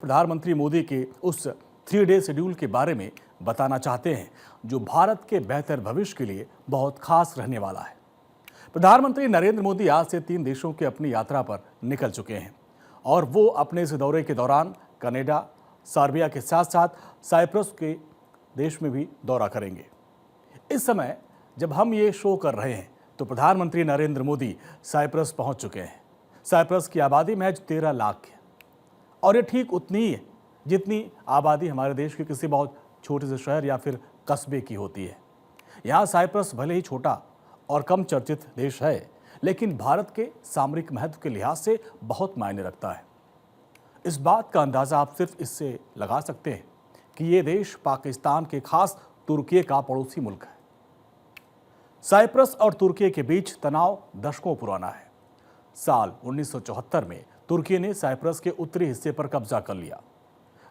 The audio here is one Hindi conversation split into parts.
प्रधानमंत्री मोदी के उस 3 डे शेड्यूल के बारे में बताना चाहते हैं जो भारत के बेहतर भविष्य के लिए बहुत खास रहने वाला है। प्रधानमंत्री नरेंद्र मोदी आज से 3 देशों की अपनी यात्रा पर निकल चुके हैं और वो अपने इस दौरे के दौरान कनाडा, सर्बिया के साथ साथ साइप्रस के देश में भी दौरा करेंगे। इस समय जब हम ये शो कर रहे हैं तो प्रधानमंत्री नरेंद्र मोदी साइप्रस पहुंच चुके हैं। साइप्रस की आबादी महज 13 लाख है और ये ठीक उतनी ही है जितनी आबादी हमारे देश के किसी बहुत छोटे से शहर या फिर कस्बे की होती है। यहाँ साइप्रस भले ही छोटा और कम चर्चित देश है, लेकिन भारत के सामरिक महत्व के लिहाज से बहुत मायने रखता है। इस बात का अंदाज़ा आप सिर्फ इससे लगा सकते हैं कि ये देश पाकिस्तान के खास तुर्की का पड़ोसी मुल्क है। साइप्रस और तुर्की के बीच तनाव दशकों पुराना है। साल 1974 में तुर्की ने साइप्रस के उत्तरी हिस्से पर कब्जा कर लिया,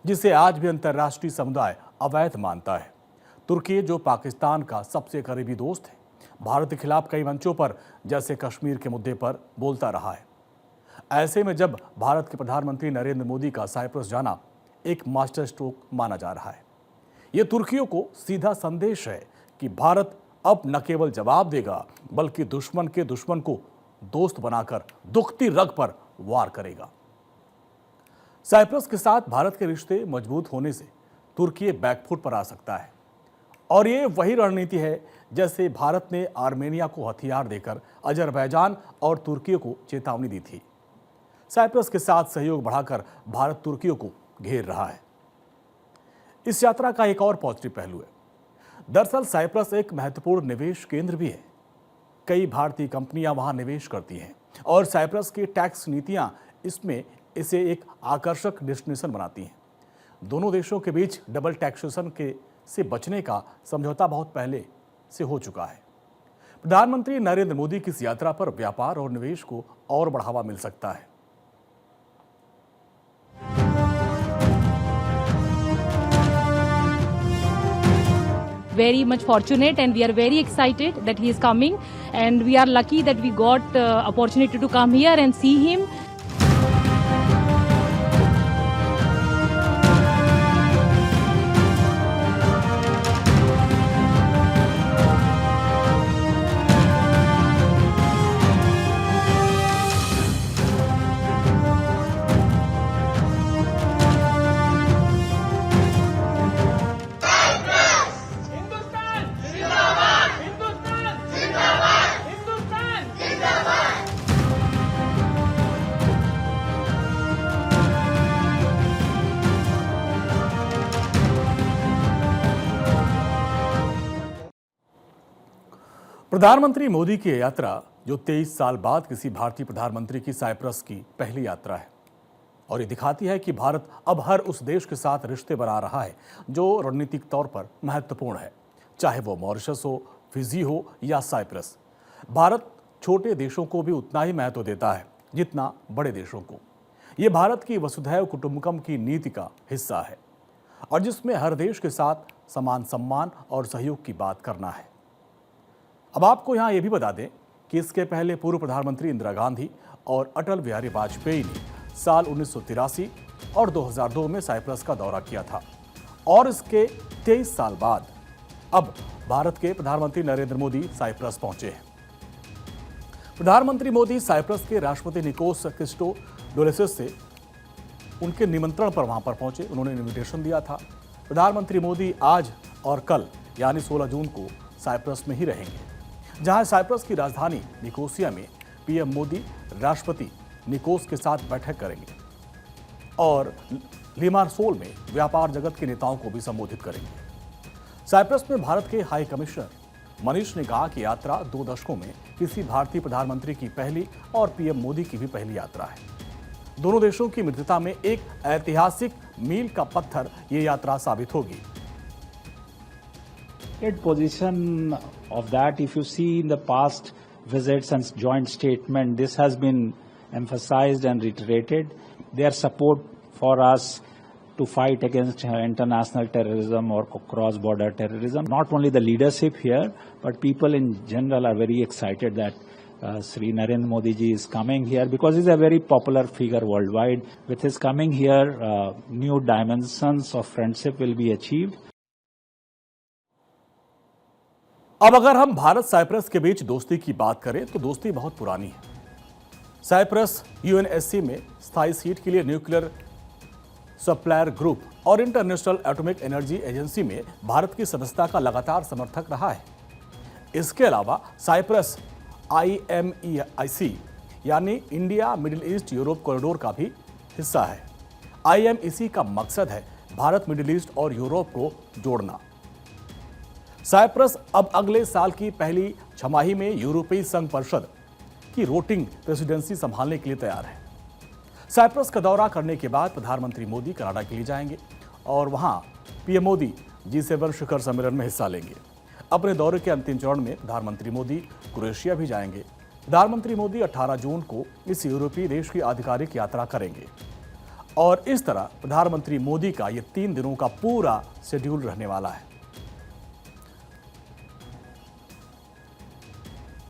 जिसे आज भी अंतर्राष्ट्रीय समुदाय अवैध मानता है। तुर्की जो पाकिस्तान का सबसे करीबी दोस्त है, भारत के खिलाफ कई मंचों पर जैसे कश्मीर के मुद्दे पर बोलता रहा है। ऐसे में जब भारत के प्रधानमंत्री नरेंद्र मोदी का साइप्रस जाना एक मास्टर स्ट्रोक माना जा रहा है। ये तुर्कियों को सीधा संदेश है कि भारत अब न केवल जवाब देगा बल्कि दुश्मन के दुश्मन को दोस्त बनाकर दुखती रग पर वार करेगा। साइप्रस के साथ भारत के रिश्ते मजबूत होने से तुर्की बैकफुट पर आ सकता है और ये वही रणनीति है जैसे भारत ने आर्मेनिया को हथियार देकर अजरबैजान और तुर्की को चेतावनी दी थी। साइप्रस के साथ सहयोग बढ़ाकर भारत तुर्की को घेर रहा है। इस यात्रा का एक और पॉजिटिव पहलू है। दरअसल साइप्रस एक महत्वपूर्ण निवेश केंद्र भी है। कई भारतीय कंपनियां वहां निवेश करती हैं और साइप्रस की टैक्स नीतियां इसे एक आकर्षक डेस्टिनेशन बनाती हैं। दोनों देशों के बीच डबल टैक्सेशन से बचने का समझौता बहुत पहले से हो चुका है। प्रधानमंत्री नरेंद्र मोदी की इस यात्रा पर व्यापार और निवेश को और बढ़ावा मिल सकता है। Very much fortunate and we are very excited that he is coming, and we are lucky that we got opportunity to come here and see him. प्रधानमंत्री मोदी की यात्रा जो 23 साल बाद किसी भारतीय प्रधानमंत्री की साइप्रस की पहली यात्रा है और ये दिखाती है कि भारत अब हर उस देश के साथ रिश्ते बना रहा है जो रणनीतिक तौर पर महत्वपूर्ण है, चाहे वो मॉरिशस हो, फिजी हो या साइप्रस। भारत छोटे देशों को भी उतना ही महत्व देता है जितना बड़े देशों को। ये भारत की वसुधैव कुटुंबकम की नीति का हिस्सा है और जिसमें हर देश के साथ समान सम्मान और सहयोग की बात करना है। अब आपको यहाँ ये भी बता दें कि इसके पहले पूर्व प्रधानमंत्री इंदिरा गांधी और अटल बिहारी वाजपेयी ने साल 1983 और 2002 में साइप्रस का दौरा किया था और इसके 23 साल बाद अब भारत के प्रधानमंत्री नरेंद्र मोदी साइप्रस पहुंचे हैं। प्रधानमंत्री मोदी साइप्रस के राष्ट्रपति निकोस क्रिस्टोडोलिस से उनके निमंत्रण पर वहां पर पहुंचे। उन्होंने इन्विटेशन दिया था। प्रधानमंत्री मोदी आज और कल यानी 16 जून को साइप्रस में ही रहेंगे, जहां साइप्रस की राजधानी निकोसिया में पीएम मोदी राष्ट्रपति निकोस के साथ बैठक करेंगे और लिमासोल में व्यापार जगत के नेताओं को भी संबोधित करेंगे। साइप्रस में भारत के हाई कमिश्नर मनीष ने कहा कि यात्रा 2 दशकों में किसी भारतीय प्रधानमंत्री की पहली और पीएम मोदी की भी पहली यात्रा है। दोनों देशों की मित्रता में एक ऐतिहासिक मील का पत्थर ये यात्रा साबित होगी। Position of that, if you see in the past visits and joint statement, this has been emphasized and reiterated. Their support for us to fight against international terrorism or cross-border terrorism. Not only the leadership here, but people in general are very excited that Sri Narendra Modi ji is coming here because he's a very popular figure worldwide. With his coming here, new dimensions of friendship will be achieved. अब अगर हम भारत साइप्रस के बीच दोस्ती की बात करें तो दोस्ती बहुत पुरानी है। साइप्रस यूएनएससी में स्थायी सीट के लिए न्यूक्लियर सप्लायर ग्रुप और इंटरनेशनल एटॉमिक एनर्जी एजेंसी में भारत की सदस्यता का लगातार समर्थक रहा है। इसके अलावा साइप्रस IMEIC यानी India middle east Europe corridor का भी हिस्सा है। IMEC का मकसद है भारत, मिडिल ईस्ट और यूरोप को जोड़ना। साइप्रस अब अगले साल की पहली छमाही में यूरोपीय संघ परिषद की रोटिंग प्रेसिडेंसी संभालने के लिए तैयार है। साइप्रस का दौरा करने के बाद प्रधानमंत्री मोदी कनाडा के लिए जाएंगे और वहां पीएम मोदी G7 शिखर सम्मेलन में हिस्सा लेंगे। अपने दौरे के अंतिम चरण में प्रधानमंत्री मोदी क्रोएशिया भी जाएंगे। प्रधानमंत्री मोदी 18 जून को इस यूरोपीय देश की आधिकारिक यात्रा करेंगे और इस तरह प्रधानमंत्री मोदी का ये 3 दिनों का पूरा शेड्यूल रहने वाला है।